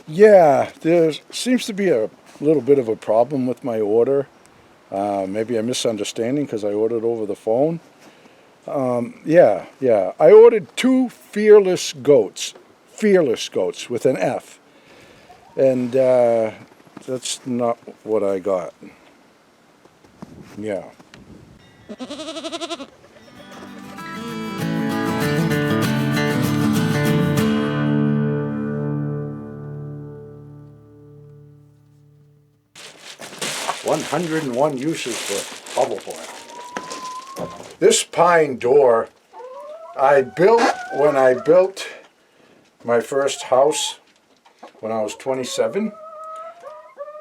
Yeah, there seems to be a little bit of a problem with my order. Maybe a misunderstanding because I ordered over the phone. Yeah. I ordered two fearless goats with an F. And that's not what I got. Yeah. "101 uses for bubble boil." This pine door I built when I built my first house when I was 27.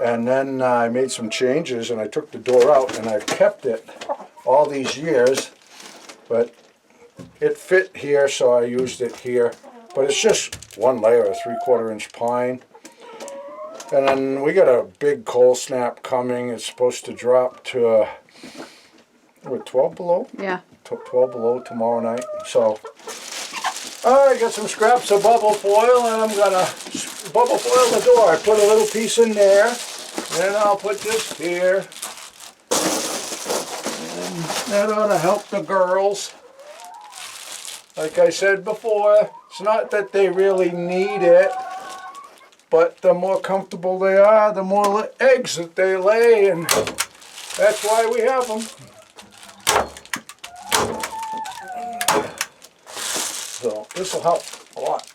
And then I made some changes and I took the door out and I've kept it all these years. But it fit here, so I used it here. But it's just one layer of 3/4 inch pine. And then we got a big cold snap coming. It's supposed to drop to, 12 below? Yeah. 12 below tomorrow night. So, I got some scraps of bubble foil and I'm going to bubble foil the door. I put a little piece in there. Then I'll put this here. And that ought to help the girls. Like I said before, it's not that they really need it. But the more comfortable they are, the more eggs that they lay, and that's why we have them. So this will help a lot.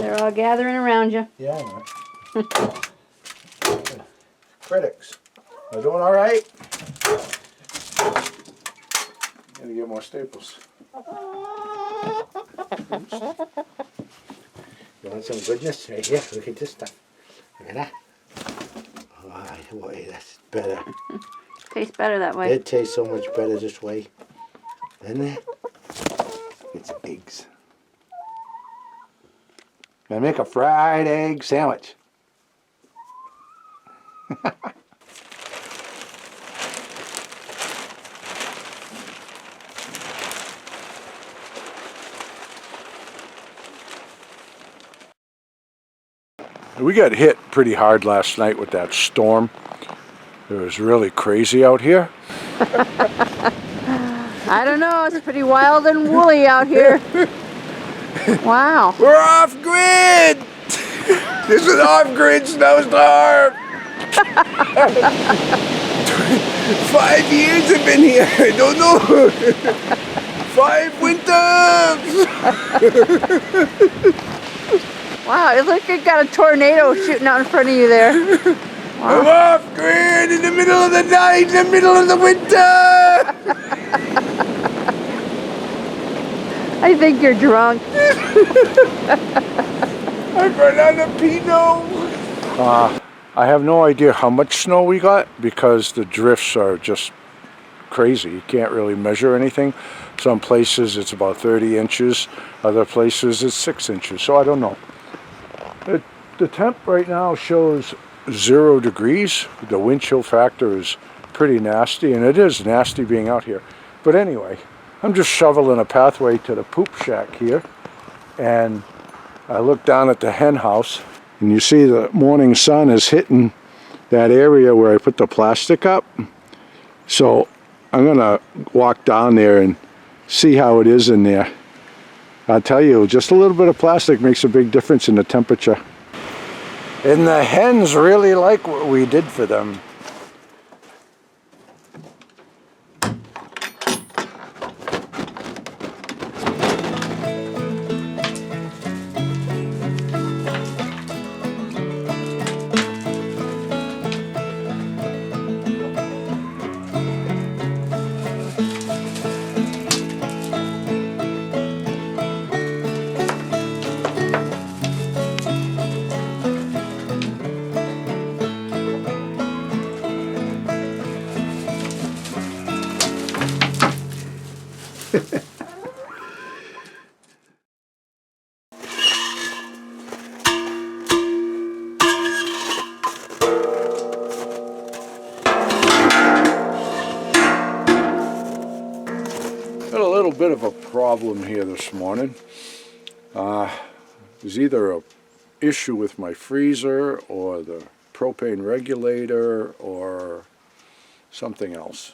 They're all gathering around you. Yeah, man. Critics. They're doing all right. Gotta get more staples. You want some goodness? Right here, look at this stuff. Look at that. Oh, boy, that's better. Tastes better that way. It tastes so much better this way. Doesn't it? It's eggs. Gonna make a fried egg sandwich. We got hit pretty hard last night with that storm. It was really crazy out here. I don't know, it's pretty wild and woolly out here. Wow. We're off grid! This is off-grid snowstorm! 5 years I've been here, I don't know. 5 winters! Wow, it looks like you got a tornado shooting out in front of you there. Wow. I'm off grid in the middle of the night, in the middle of the winter! I think you're drunk. I've run out of Pinot. I have no idea how much snow we got because the drifts are just crazy. You can't really measure anything. Some places it's about 30 inches, other places it's 6 inches, so I don't know. The temp right now shows 0 degrees. The wind chill factor is pretty nasty, and it is nasty being out here. But anyway, I'm just shoveling a pathway to the poop shack here, and I look down at the hen house, and you see the morning sun is hitting that area where I put the plastic up. So I'm gonna walk down there and see how it is in there. I'll tell you, just a little bit of plastic makes a big difference in the temperature. And the hens really like what we did for them. bit of a problem here this morning. There's either a issue with my freezer or the propane regulator or something else.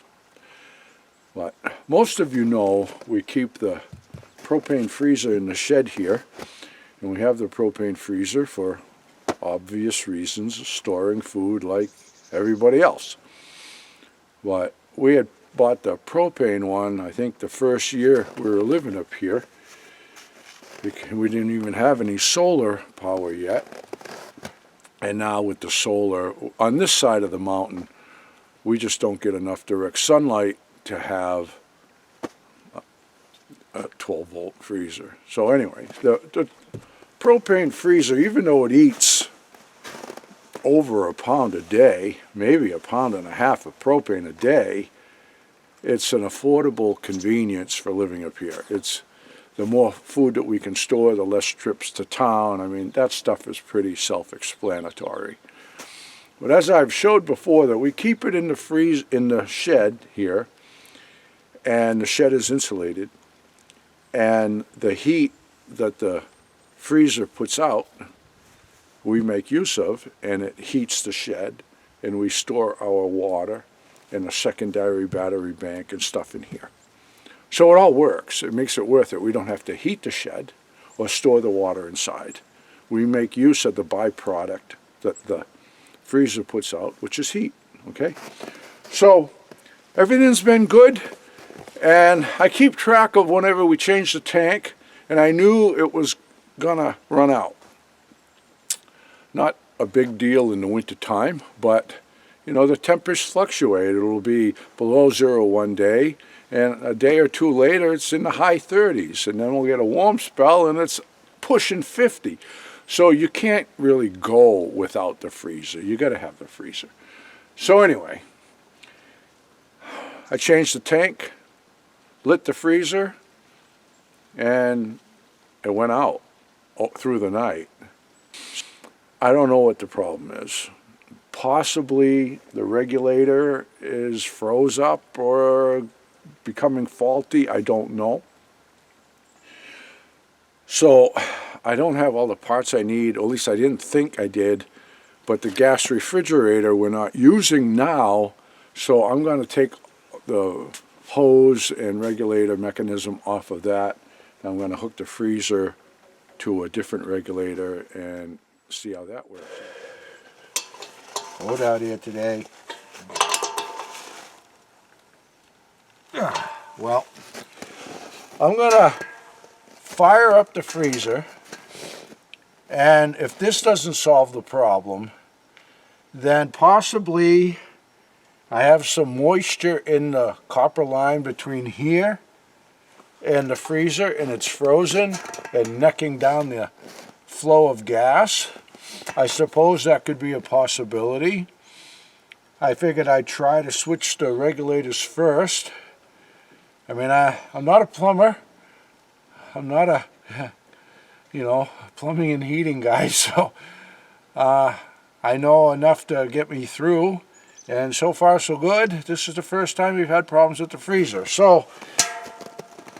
But most of you know we keep the propane freezer in the shed here, and we have the propane freezer for obvious reasons, storing food like everybody else. But we had bought the propane one, I think the first year we were living up here. We didn't even have any solar power yet. And now with the solar, on this side of the mountain, we just don't get enough direct sunlight to have a 12-volt freezer. So anyway, the propane freezer, even though it eats over a pound a day, maybe a pound and a half of propane a day, it's an affordable convenience for living up here. It's the more food that we can store, the less trips to town. I mean, that stuff is pretty self-explanatory. But as I've showed before, that we keep it in the shed here, and the shed is insulated, and the heat that the freezer puts out, we make use of, and it heats the shed, and we store our water in a secondary battery bank and stuff in here. So it all works. It makes it worth it. We don't have to heat the shed or store the water inside. We make use of the byproduct that the freezer puts out, which is heat, okay? So everything's been good, and I keep track of whenever we change the tank, and I knew it was gonna run out. Not a big deal in the winter time, but you know, the temperatures fluctuate. It'll be below zero one day, and a day or two later it's in the high 30s, and then we'll get a warm spell and it's pushing 50. So you can't really go without the freezer. You got to have the freezer. So anyway, I changed the tank, lit the freezer, and it went out through the night. I don't know what the problem is. Possibly the regulator is froze up or becoming faulty. I don't know. So I don't have all the parts I need, or at least I didn't think I did, but the gas refrigerator we're not using now, so I'm going to take the hose and regulator mechanism off of that. I'm going to hook the freezer to a different regulator and see how that works. Cold out here today. Well, I'm going to fire up the freezer, and if this doesn't solve the problem, then possibly I have some moisture in the copper line between here and the freezer, and it's frozen and necking down the flow of gas. I suppose that could be a possibility. I figured I'd try to switch the regulators first. I mean, I'm not a plumber. I'm not a, plumbing and heating guy, so I know enough to get me through. And so far, so good. This is the first time we've had problems with the freezer. So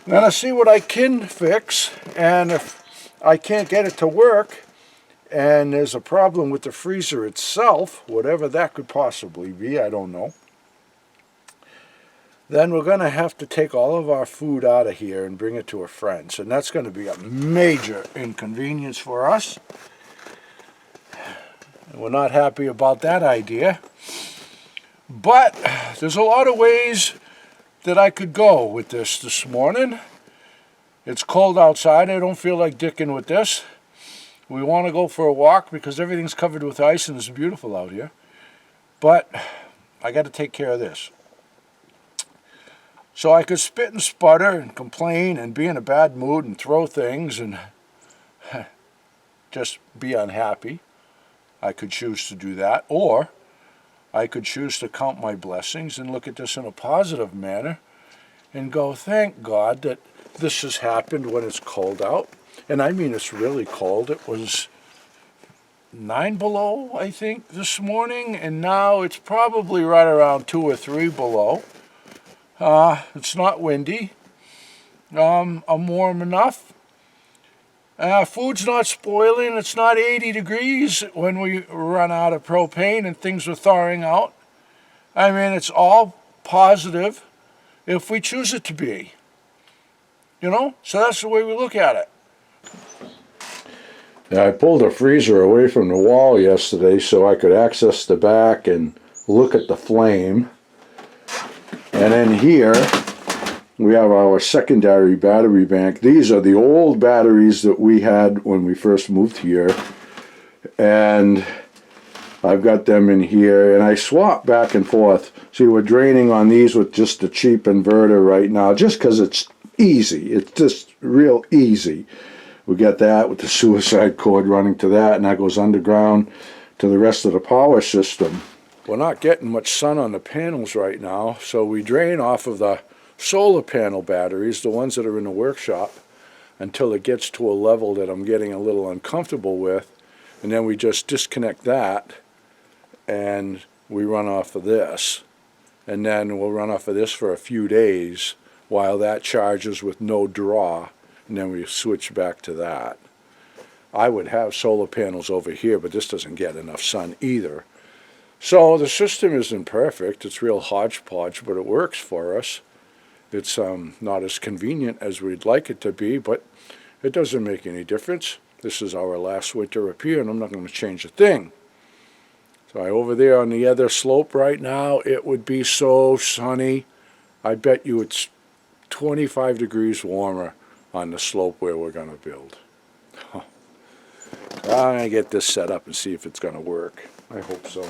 I'm going to see what I can fix, and if I can't get it to work, and there's a problem with the freezer itself, whatever that could possibly be, I don't know, then we're going to have to take all of our food out of here and bring it to a friend's. And that's going to be a major inconvenience for us. And we're not happy about that idea. But there's a lot of ways that I could go with this morning. It's cold outside. I don't feel like dicking with this. We want to go for a walk because everything's covered with ice and it's beautiful out here. But I got to take care of this. So I could spit and sputter and complain and be in a bad mood and throw things and just be unhappy. I could choose to do that. Or I could choose to count my blessings and look at this in a positive manner and go, thank God that this has happened when it's cold out. And I mean, it's really cold. It was 9 below, I think, this morning, and now it's probably right around 2 or 3 below. It's not windy, I'm warm enough. Food's not spoiling. It's not 80 degrees when we run out of propane and things are thawing out. I mean, it's all positive if we choose it to be. You know? So that's the way we look at it. Yeah, I pulled the freezer away from the wall yesterday so I could access the back and look at the flame. And then here we have our secondary battery bank. These are the old batteries that we had when we first moved here. And I've got them in here, and I swap back and forth. See, we're draining on these with just a cheap inverter right now, just because it's easy. It's just real easy. We got that with the suicide cord running to that, and that goes underground to the rest of the power system. We're not getting much sun on the panels right now, so we drain off of the solar panel batteries, the ones that are in the workshop, until it gets to a level that I'm getting a little uncomfortable with, and then we just disconnect that, and we run off of this. And then we'll run off of this for a few days while that charges with no draw, and then we switch back to that. I would have solar panels over here, but this doesn't get enough sun either. So the system isn't perfect. It's real hodgepodge, but it works for us. It's not as convenient as we'd like it to be, but it doesn't make any difference. This is our last winter up here, and I'm not going to change a thing. So over there on the other slope right now, it would be so sunny. I bet you it's 25 degrees warmer on the slope where we're going to build. I'm going to get this set up and see if it's going to work. I hope so.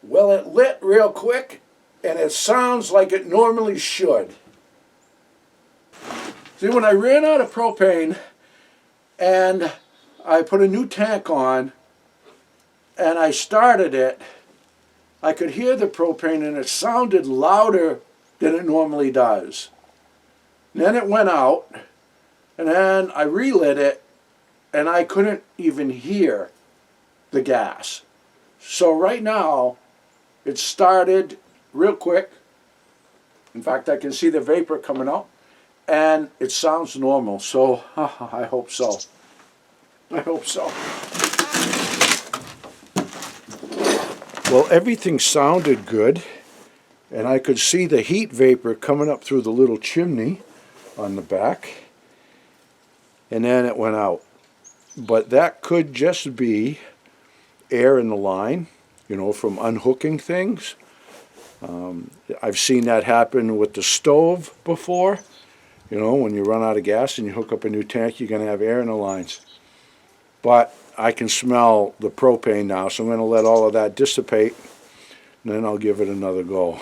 Well, it lit real quick, and it sounds like it normally should. See, when I ran out of propane, and I put a new tank on, and I started it, I could hear the propane, and it sounded louder than it normally does. And then it went out, and then I relit it, and I couldn't even hear the gas. So right now, it started real quick. In fact, I can see the vapor coming out, and it sounds normal. So I hope so. I hope so. Well, everything sounded good, and I could see the heat vapor coming up through the little chimney on the back, and then it went out. But that could just be air in the line, you know, from unhooking things. I've seen that happen with the stove before. You know, when you run out of gas and you hook up a new tank, you're going to have air in the lines. But I can smell the propane now, so I'm going to let all of that dissipate, and then I'll give it another go.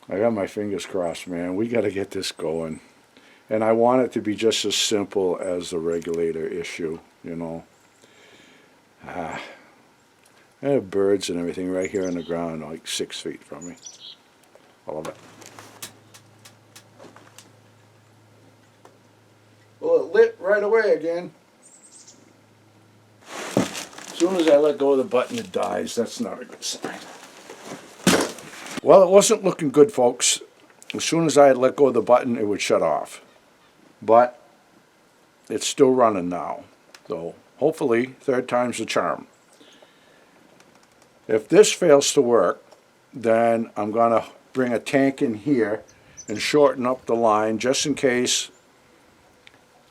I got my fingers crossed, man. We got to get this going. And I want it to be just as simple as the regulator issue, you know. I have birds and everything right here on the ground, like 6 feet from me. All of it. Well, it lit right away again. As soon as I let go of the button, it dies. That's not a good sign. Well, it wasn't looking good, folks. As soon as I had let go of the button, it would shut off. But it's still running now. So hopefully, third time's the charm. If this fails to work, then I'm going to bring a tank in here and shorten up the line just in case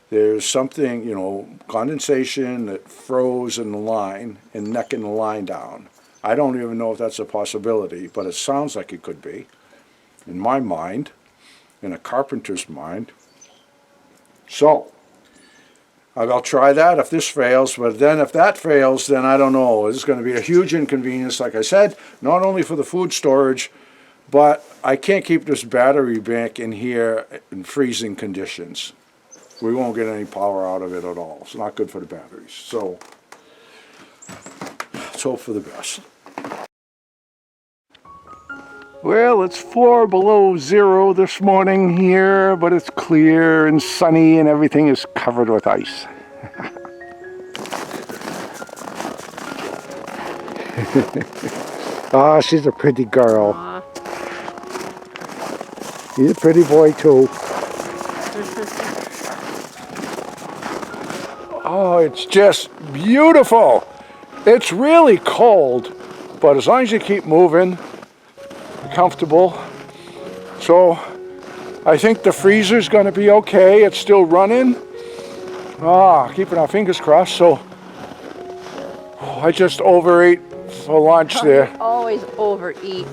there's something, you know, condensation that froze in the line and necking the line down. I don't even know if that's a possibility, but it sounds like it could be. In my mind, in a carpenter's mind. So, I'll try that if this fails, but then if that fails, then I don't know. It's going to be a huge inconvenience, like I said, not only for the food storage, but I can't keep this battery bank in here in freezing conditions. We won't get any power out of it at all. It's not good for the batteries. So, let's hope for the best. Well, it's 4 below 0 this morning here, but it's clear and sunny and everything is covered with ice. Ah, she's a pretty girl. Aw. He's a pretty boy too. Oh, it's just beautiful. It's really cold, but as long as you keep moving, you're comfortable. So I think the freezer's gonna be okay. It's still running. Keeping our fingers crossed. So I just overate for lunch there. You always overeat.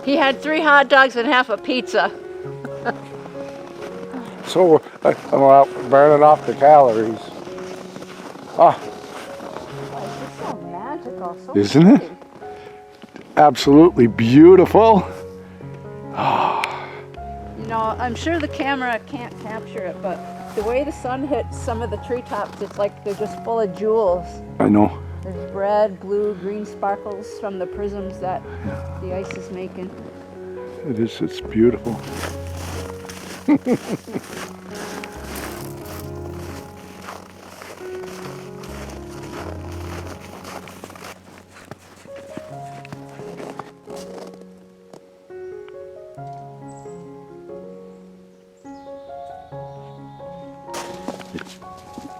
He had 3 hot dogs and half a pizza. So I'm out burning off the calories. It's so magical. So Isn't it? pretty. Absolutely beautiful. You know, I'm sure the camera can't capture it, but the way the sun hits some of the treetops, it's like they're just full of jewels. I know. There's red, blue, green sparkles from the prisms that the ice is making. It is. It's beautiful.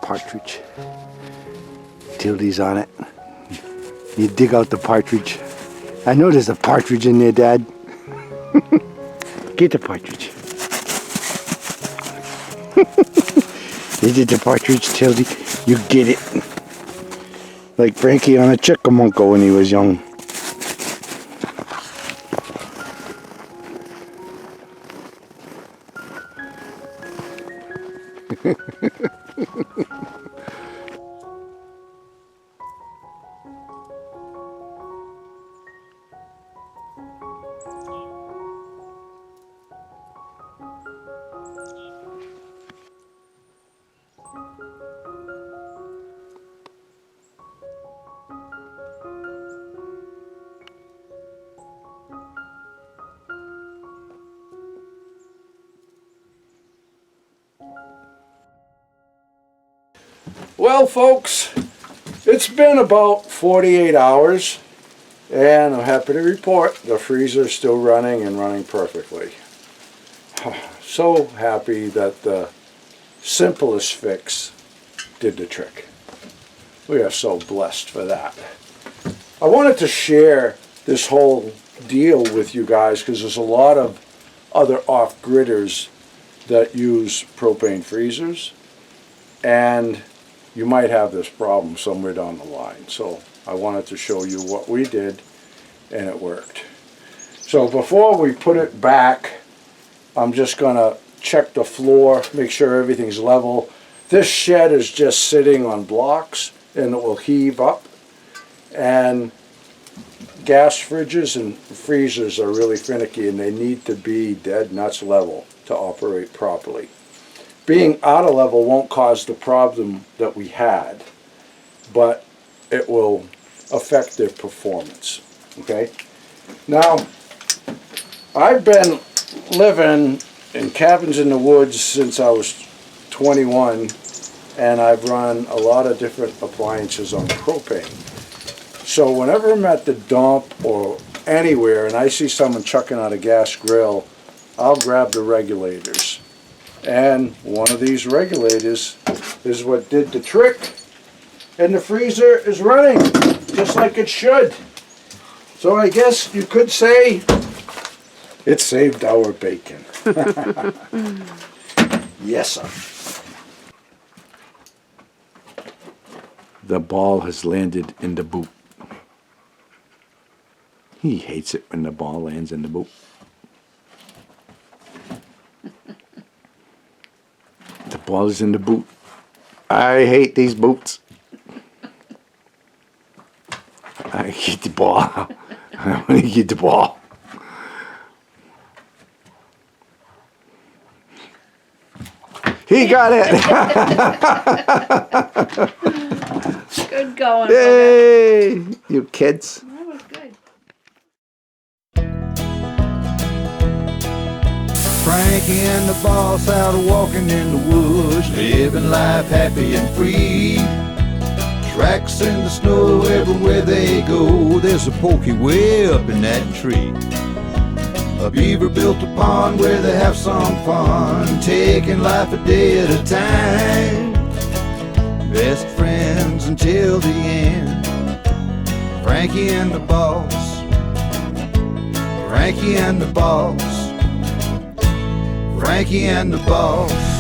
Partridge. Tildy's on it. You dig out the partridge. I know there's a partridge in there, Dad. Get the partridge. You did the partridge, Tildy. You get it. Like Frankie on a chickamunko when he was young. Well, folks, it's been about 48 hours, and I'm happy to report the freezer's still running and running perfectly. So happy that the simplest fix did the trick. We are so blessed for that. I wanted to share this whole deal with you guys because there's a lot of other off-gridders that use propane freezers, and you might have this problem somewhere down the line. So I wanted to show you what we did, and it worked. So before we put it back, I'm just gonna check the floor, make sure everything's level. This shed is just sitting on blocks and it will heave up. And gas fridges and freezers are really finicky and they need to be dead nuts level to operate properly. Being out of level won't cause the problem that we had, but it will affect their performance. Okay? Now, I've been living in cabins in the woods since I was 21, and I've run a lot of different appliances on propane. So whenever I'm at the dump or anywhere and I see someone chucking out a gas grill, I'll grab the regulators. And one of these regulators is what did the trick, and the freezer is running just like it should. So I guess you could say it saved our bacon. Yes, sir. The ball has landed in the boot. He hates it when the ball lands in the boot. The ball is in the boot. I hate these boots. I get the ball. I want to get the ball. He got it. Good going. Yay, you kids. That was good. Frankie and the boss out walking in the woods, living life happy and free. Tracks in the snow everywhere they go. There's a pokey way up in that tree. A beaver built a pond where they have some fun, taking life a day at a time. Best friends until the end. Frankie and the boss. Frankie and the boss. Frankie and the boss.